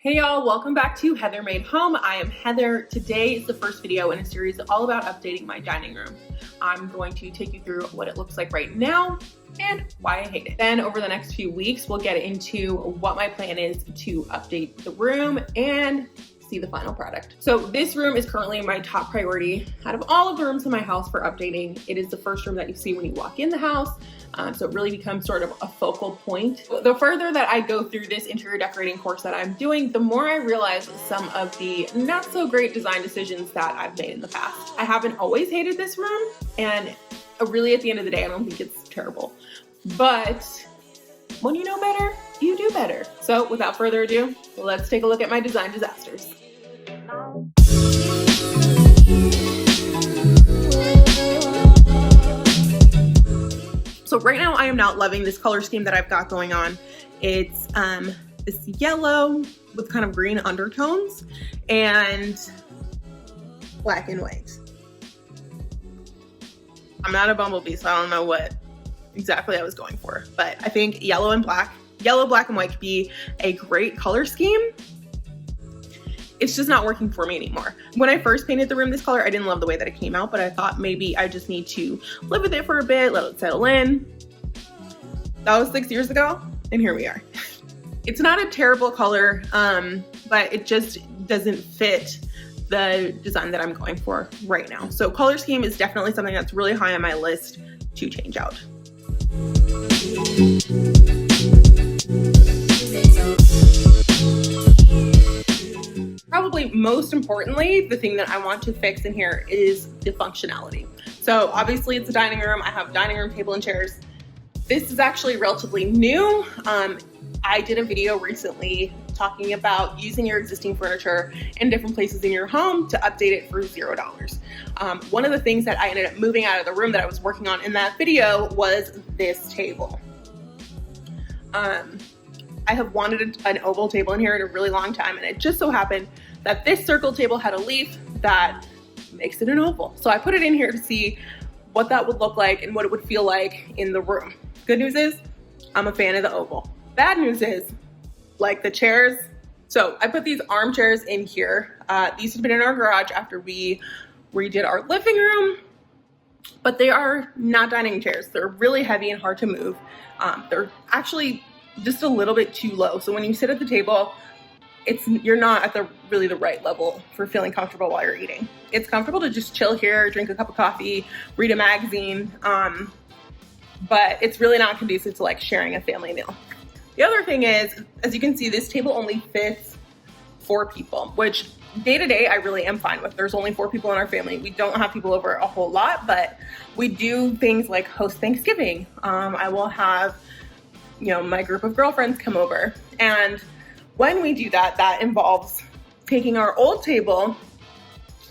Hey y'all, welcome back to Heather Made Home. I am Heather. Today is the first video in a series all about updating my dining room. I'm going to take you through what it looks like right now and why I hate it. Then over the next few weeks, we'll get into what my plan is to update the room and see the final product. So this room is currently my top priority out of all of the rooms in my house for updating. It is the first room that you see when you walk in the house. So it really becomes sort of a focal point. The further that I go through this interior decorating course that I'm doing, the more I realize some of the not so great design decisions that I've made in the past. I haven't always hated this room, and really at the end of the day, I don't think it's terrible. But when you know better, you do better. So without further ado, let's take a look at my design disasters. So right now I am not loving this color scheme that I've got going on. It's this yellow with kind of green undertones and black and white. I'm not a bumblebee, so I don't know what exactly I was going for, but I think yellow, black and white could be a great color scheme. It's just not working for me anymore. When I first painted the room this color, I didn't love the way that it came out, but I thought maybe I just need to live with it for a bit, let it settle in. That was 6 years ago, and here we are. It's not a terrible color, but it just doesn't fit the design that I'm going for right now. So color scheme is definitely something that's really high on my list to change out. Probably most importantly, the thing that I want to fix in here is the functionality. So obviously it's a dining room. I have dining room table and chairs. This is actually relatively new. I did a video recently talking about using your existing furniture in different places in your home to update it for $0. One of the things that I ended up moving out of the room that I was working on in that video was this table. I have wanted an oval table in here in a really long time, and it just so happened that this circle table had a leaf that makes it an oval. So I put it in here to see what that would look like and what it would feel like in the room. Good news is, I'm a fan of the oval. Bad news is, like the chairs. So I put these armchairs in here. These had been in our garage after we redid our living room, but they are not dining chairs. They're really heavy and hard to move. They're actually just a little bit too low. So when you sit at the table, you're not at the right level for feeling comfortable while you're eating. It's comfortable to just chill here, drink a cup of coffee, read a magazine, but it's really not conducive to like sharing a family meal. The other thing is, as you can see, this table only fits 4 people, which day to day I really am fine with. There's only 4 people in our family. We don't have people over a whole lot, but we do things like host Thanksgiving. I will have, my group of girlfriends come over, and when we do that, that involves taking our old table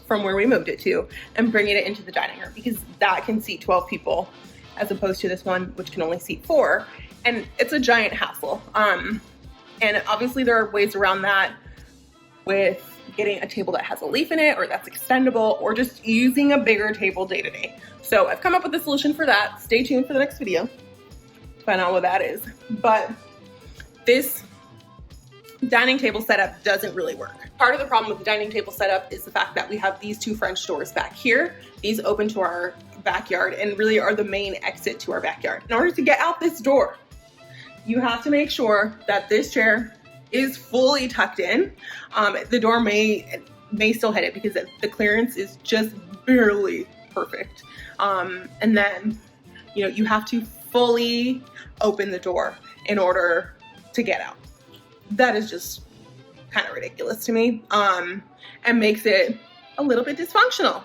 from where we moved it to and bringing it into the dining room, because that can seat 12 people as opposed to this one, which can only seat 4. And it's a giant hassle. And obviously there are ways around that with getting a table that has a leaf in it or that's extendable, or just using a bigger table day to day. So I've come up with a solution for that. Stay tuned for the next video to find out what that is. But this dining table setup doesn't really work. Part of the problem with the dining table setup is the fact that we have these 2 French doors back here. These open to our backyard and really are the main exit to our backyard. In order to get out this door, you have to make sure that this chair is fully tucked in. The door may still hit it because the clearance is just barely perfect. And then, you have to fully open the door in order to get out. That is just kind of ridiculous to me, and makes it a little bit dysfunctional.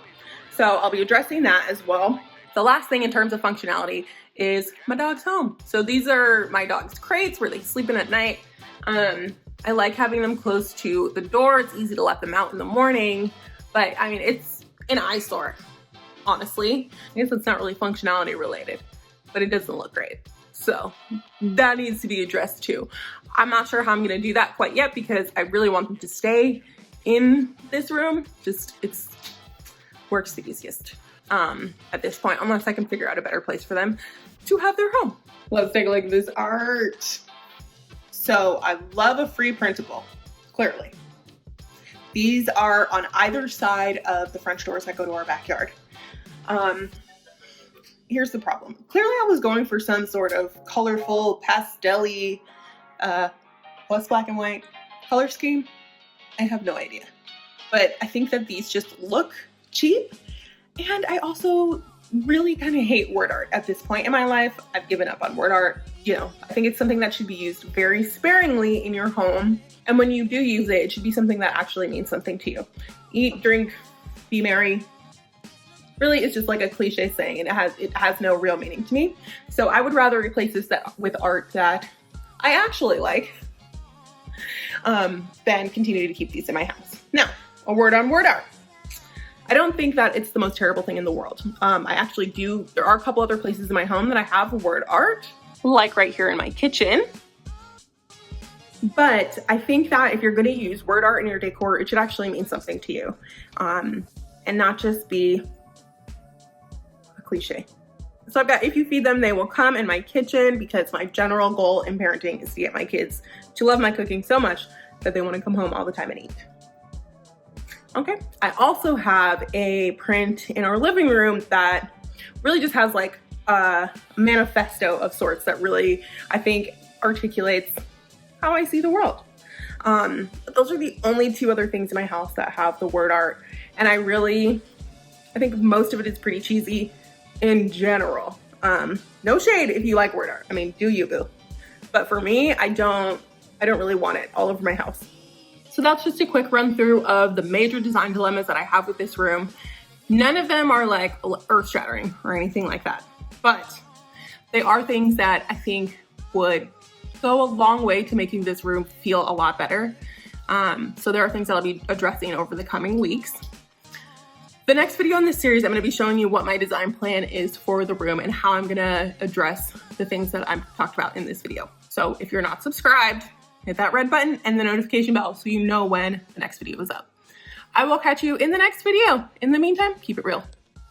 So I'll be addressing that as well. The last thing in terms of functionality is my dog's home. So these are my dog's crates where they sleep in at night. I like having them close to the door. It's easy to let them out in the morning, but I mean, it's an eyesore, honestly. I guess it's not really functionality related, but it doesn't look great. So that needs to be addressed too. I'm not sure how I'm gonna do that quite yet because I really want them to stay in this room. It's works the easiest at this point, unless I can figure out a better place for them to have their home. Let's take a look at this art. So I love a free printable. clearly. These are on either side of the French doors that go to our backyard. Here's the problem. Clearly I was going for some sort of colorful, pastel-y, plus black and white color scheme. I have no idea. But I think that these just look cheap. And I also really kind of hate word art at this point in my life. I've given up on word art. You know, I think it's something that should be used very sparingly in your home. And when you do use it, it should be something that actually means something to you. Eat, drink, be merry. Really, it's just like a cliche saying, and it has no real meaning to me. So I would rather replace this with art that I actually like than continue to keep these in my house. Now, a word on word art. I don't think that it's the most terrible thing in the world. I actually do. There are a couple other places in my home that I have word art, like right here in my kitchen. But I think that if you're going to use word art in your decor, it should actually mean something to you, and not just be a cliche. So I've got "if you feed them, they will come" in my kitchen, because my general goal in parenting is to get my kids to love my cooking so much that they want to come home all the time and eat. Okay. I also have a print in our living room that really just has like a manifesto of sorts that really, I think, articulates how I see the world. Those are the only two other things in my house that have the word art. And I think most of it is pretty cheesy in general. No shade if you like word art. I mean, do you, boo? But for me, I don't really want it all over my house. So that's just a quick run through of the major design dilemmas that I have with this room. None of them are like earth shattering or anything like that, but they are things that I think would go a long way to making this room feel a lot better. So there are things that I'll be addressing over the coming weeks. The next video in this series, I'm going to be showing you what my design plan is for the room and how I'm going to address the things that I've talked about in this video. So if you're not subscribed, hit that red button and the notification bell so you know when the next video is up. I will catch you in the next video. In the meantime, keep it real.